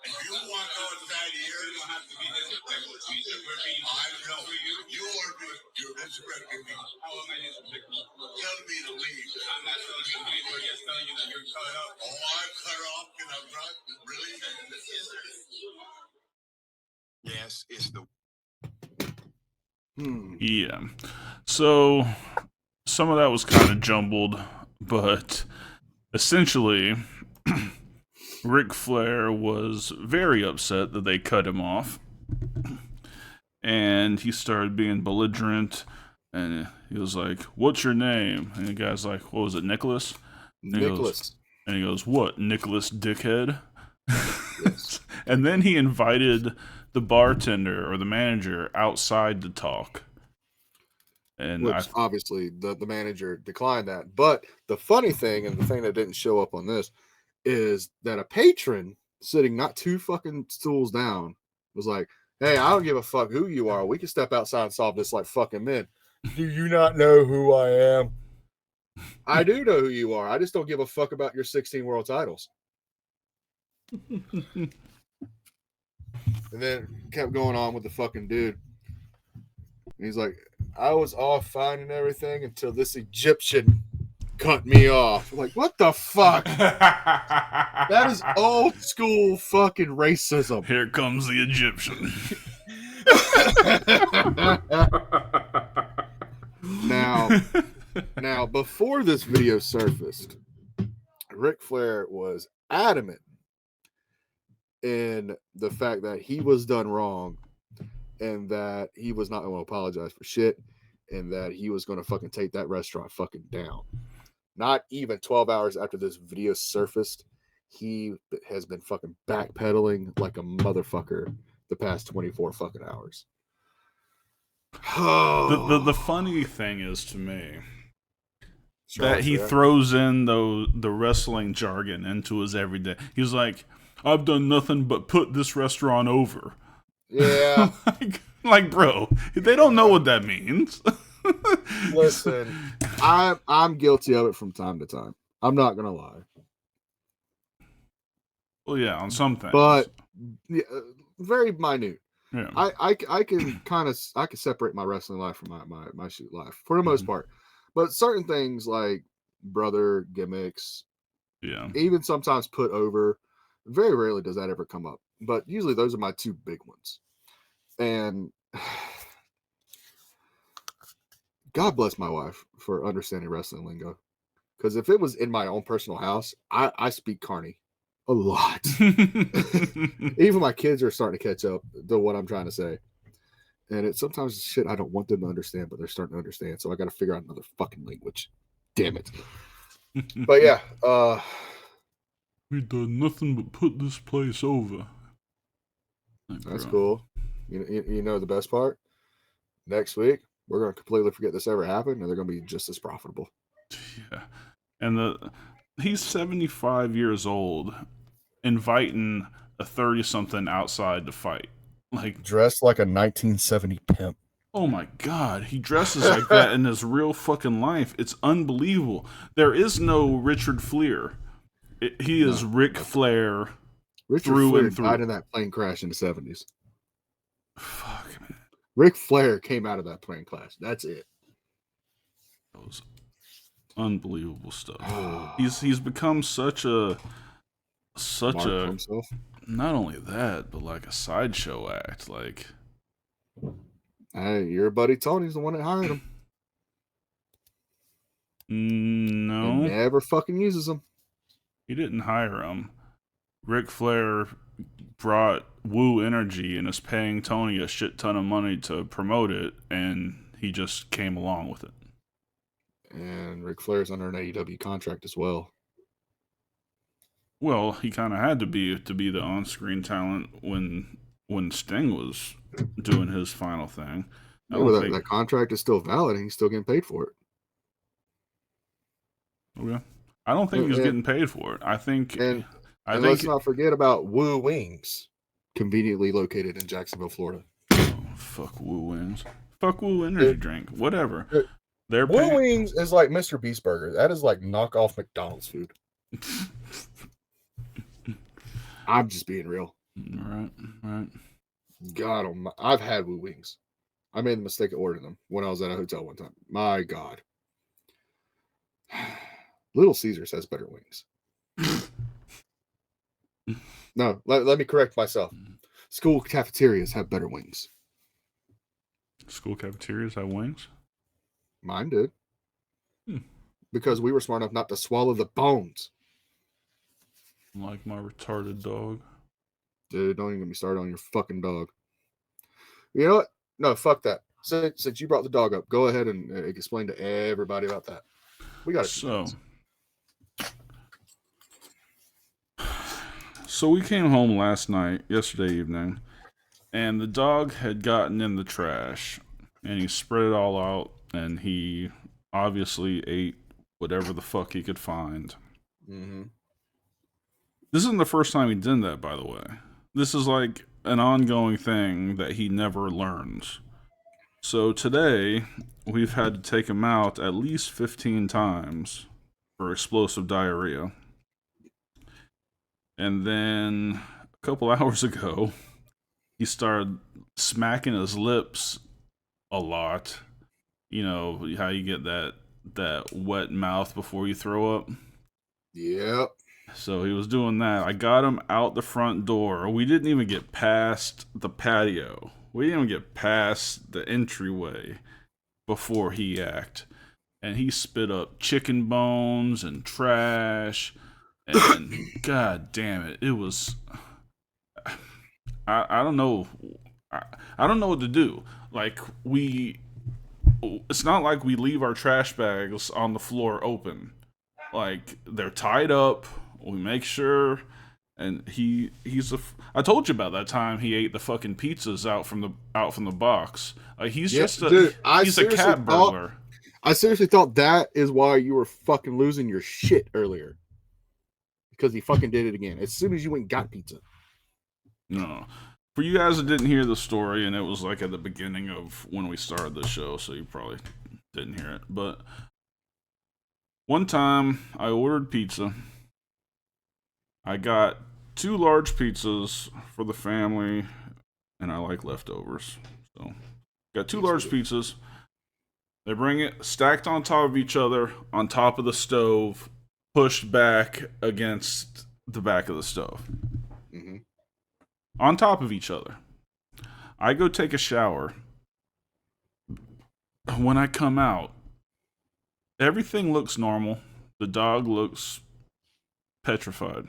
If you walk outside here, you don't have to be disrespectful. I know. You're disrespecting me. How am I disrespecting you? Tell me to leave. I'm not telling you to leave. We're just telling you that you're cut off. Oh, I'm cut off and I'm not really. Yes, it's the. Yeah. So some of that was kind of jumbled, but essentially, Ric Flair was very upset that they cut him off. And he started being belligerent. And he was like, "What's your name?" And the guy's like, "What was it, Nicholas?" And Nicholas. He goes, "What, Nicholas Dickhead?" Yes. And then he invited the bartender or the manager outside to talk. And Which obviously the manager declined that. But the funny thing, and the thing that didn't show up on this, is that a patron sitting not two fucking stools down was like, "Hey, I don't give a fuck who you are. We can step outside and solve this like fucking men. Do you not know who I am? I do know who you are. I just don't give a fuck about your 16 world titles." And then kept going on with the fucking dude. And he's like, "I was all fine and everything until this Egyptian cut me off." I'm like, what the fuck? That is old school fucking racism. Here comes the Egyptian. Now, before this video surfaced, Ric Flair was adamant in the fact that he was done wrong and that he was not going to apologize for shit and that he was going to fucking take that restaurant fucking down. Not even 12 hours after this video surfaced, he has been fucking backpedaling like a motherfucker the past 24 fucking hours. The funny thing is to me that he throws in the wrestling jargon into his everyday. He's like, "I've done nothing but put this restaurant over." Yeah. like, bro, they don't know what that means. Listen, I'm guilty of it from time to time. I'm not gonna lie. Well, yeah, on some things, but yeah, very minute. Yeah. I can separate my wrestling life from my shoot life for the most part, but certain things like brother gimmicks, yeah, even sometimes put over, very rarely does that ever come up. But usually those are my two big ones, and God bless my wife for understanding wrestling lingo. Because if it was in my own personal house, I speak carny A lot. Even my kids are starting to catch up to what I'm trying to say. And it's sometimes shit I don't want them to understand, but they're starting to understand. So I got to figure out another fucking language. Damn it. But yeah, We done nothing but put this place over. Like, that's bro. cool. You know the best part? Next week, we're going to completely forget this ever happened, and they're going to be just as profitable. Yeah. And he's 75 years old, inviting a 30-something outside to fight. Like, Dressed like a 1970 pimp. oh my God, he dresses like that in his real fucking life. It's unbelievable. There is no Richard Fleer. He is Ric Flair. Richard Through Flair and through. died in that plane crash in the 70s. Fuck, man. Ric Flair came out of that plane crash. That's it. That was unbelievable stuff. He's become such a Mark for himself. not only that, but like a sideshow act. Like, Hey, your buddy Tony's the one that hired him. no, And never fucking uses him. he didn't hire him. Ric Flair brought Woo Energy and is paying Tony a shit ton of money to promote it, and he just came along with it. And Ric Flair's under an AEW contract as well. Well, he kind of had to be the on-screen talent when Sting was doing his final thing. I don't think That contract is still valid and he's still getting paid for it. Okay. I don't think he's getting paid for it. I think let's not forget about Woo Wings, conveniently located in Jacksonville, Florida. Oh, fuck Woo Wings. Fuck Woo Energy Drink. Whatever. They're Woo paying. Wings is like Mr. Beast Burger. That is like knockoff McDonald's food. I'm just being real. Right. God, I've had Woo Wings. I made the mistake of ordering them when I was at a hotel one time. My God. Little Caesars has better wings. No, let me correct myself. School cafeterias have better wings. School cafeterias have wings? Mine did. Because we were smart enough not to swallow the bones. Like my retarded dog. Dude, don't even get me started on your fucking dog. You know what? No, fuck that. Since you brought the dog up, go ahead and explain to everybody about that. We got it. So we came home yesterday evening, and the dog had gotten in the trash, and he spread it all out, and he obviously ate whatever the fuck he could find. Mm-hmm. This isn't the first time he did that, by the way. This is like an ongoing thing that he never learns. So today, we've had to take him out at least 15 times for explosive diarrhea. And then a couple hours ago, he started smacking his lips a lot. You know how you get that wet mouth before you throw up? Yep. So he was doing that. I got him out the front door. We didn't even get past the patio. We didn't even get past the entryway before he yacked. And he spit up chicken bones and trash. And god damn it. It was... I don't know. I don't know what to do. Like, it's not like we leave our trash bags on the floor open. Like, they're tied up. We make sure, and I told you about that time he ate the fucking pizzas out from the box. He's he's a cat burglar. I seriously thought that is why you were fucking losing your shit earlier, because he fucking did it again as soon as you went and got pizza. No, for you guys that didn't hear the story, and it was like at the beginning of when we started the show, so you probably didn't hear it. But one time I ordered pizza. I got 2 large pizzas for the family, and I like leftovers. So, got 2 large pizzas. They bring it stacked on top of each other, on top of the stove, pushed back against the back of the stove. Mm-hmm. On top of each other. I go take a shower. When I come out, everything looks normal. The dog looks petrified.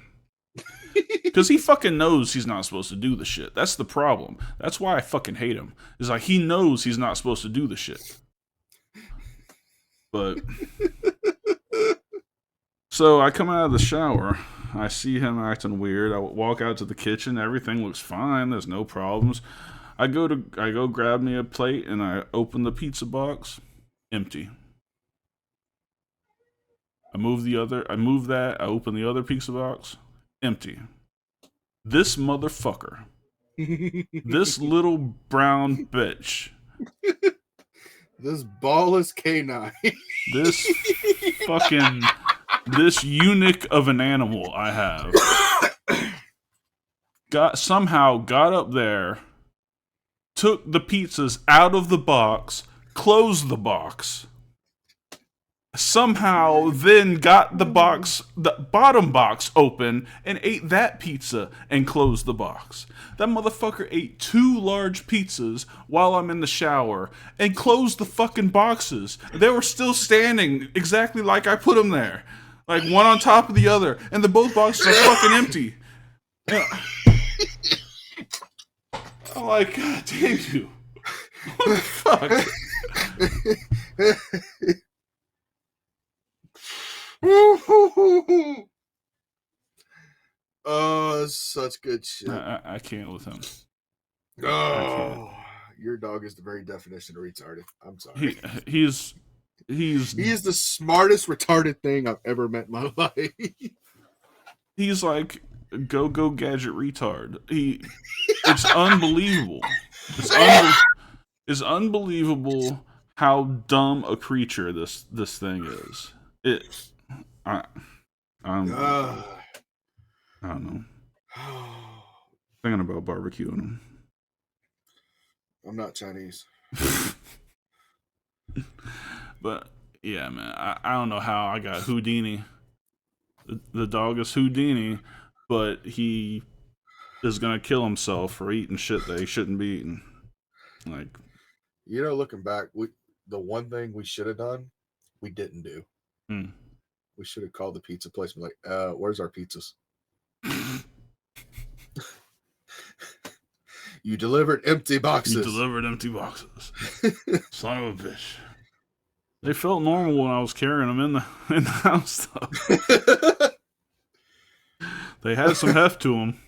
Because he fucking knows he's not supposed to do the shit. That's the problem. That's why I fucking hate him. Is like he knows he's not supposed to do the shit. But so I come out of the shower. I see him acting weird. I walk out to the kitchen. Everything looks fine. There's no problems. I go grab me a plate and I open the pizza box. Empty. I move that. I open the other pizza box. Empty. This motherfucker. This little brown bitch. This ballless canine. This fucking this eunuch of an animal I have somehow got up there, took the pizzas out of the box, closed the box, somehow then got the bottom box open and ate that pizza and closed the box. That motherfucker ate 2 large pizzas while I'm in the shower and closed the fucking boxes. They were still standing exactly like I put them there. Like one on top of the other, and the both boxes are fucking empty. I'm like, God damn you. What the fuck? Oh, such good shit. I can't with him. Oh, your dog is the very definition of retarded. I'm sorry. He is the smartest retarded thing I've ever met in my life. He's like a go gadget retard. It's unbelievable. It's unbelievable how dumb a creature this thing is. I don't know. Thinking about barbecuing him. I'm not Chinese. But yeah, man, I don't know how I got Houdini. The dog is Houdini, but he is gonna kill himself for eating shit that he shouldn't be eating. Like, you know, looking back, the one thing we should have done, we didn't do. We should have called the pizza place and be like, where's our pizzas? You delivered empty boxes. Son of a bitch. They felt normal when I was carrying them in the house, though. They had some heft to them.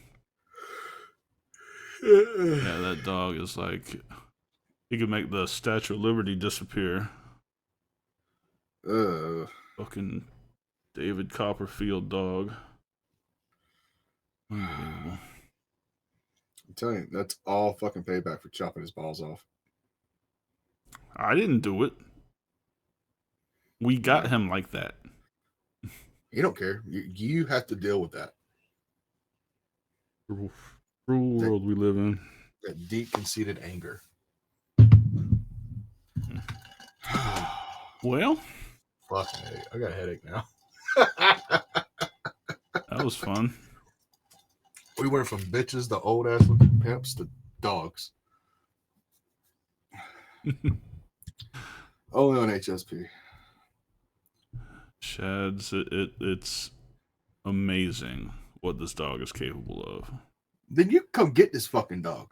Yeah, that dog is like, he could make the Statue of Liberty disappear. Fucking David Copperfield dog. Unbelievable. I'm telling you, that's all fucking payback for chopping his balls off. I didn't do it. We got him like that. You don't care. You have to deal with that. Cruel world we live in. That deep-conceited anger. Well, fucking hey, I got a headache now. That was fun. We went from bitches to old ass looking pimps to dogs. Only on HSP. Shads, it's amazing what this dog is capable of. Then you come get this fucking dog.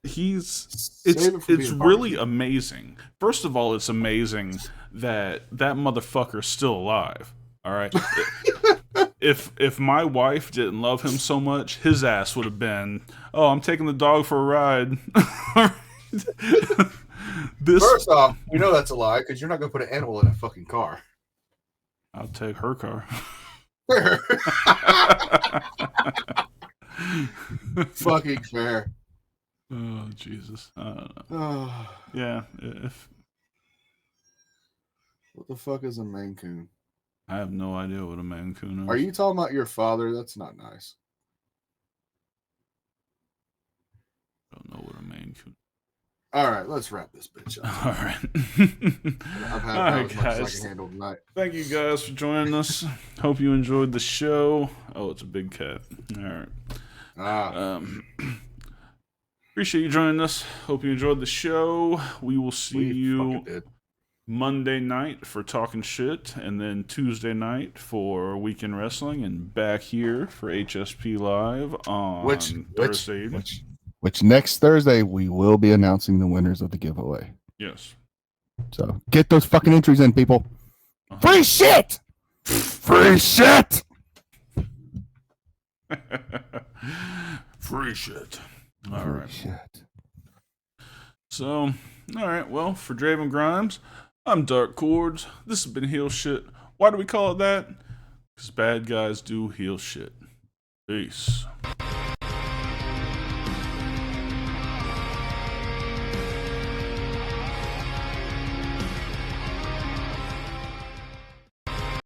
It's really amazing. First of all, it's amazing that motherfucker's still alive. All right. If my wife didn't love him so much, his ass would have been, oh, I'm taking the dog for a ride. First off, we know that's a lie because you're not going to put an animal in a fucking car. I'll take her car. Fucking fair. Oh, Jesus. I don't know. Oh. Yeah. What the fuck is a Maine Coon? I have no idea what a Maine Coon is. Are you talking about your father? That's not nice. I don't know what a Maine Coon is. All right, let's wrap this bitch up. All right. I've had All right, as much as I guys. can handle tonight. Thank you guys for joining us. Hope you enjoyed the show. Oh, it's a big cat. All right. Appreciate you joining us. Hope you enjoyed the show. We will see you Monday night for talking shit, and then Tuesday night for weekend wrestling, and back here for HSP Live on Thursday evening. Which next Thursday we will be announcing the winners of the giveaway. Yes. So get those fucking entries in, people. Free shit! Free shit! Free shit. All Free right. shit. So, all right. Well, for Draven Grimes, I'm Dark Chords. This has been Heel Shit. Why do we call it that? Because bad guys do heel shit. Peace.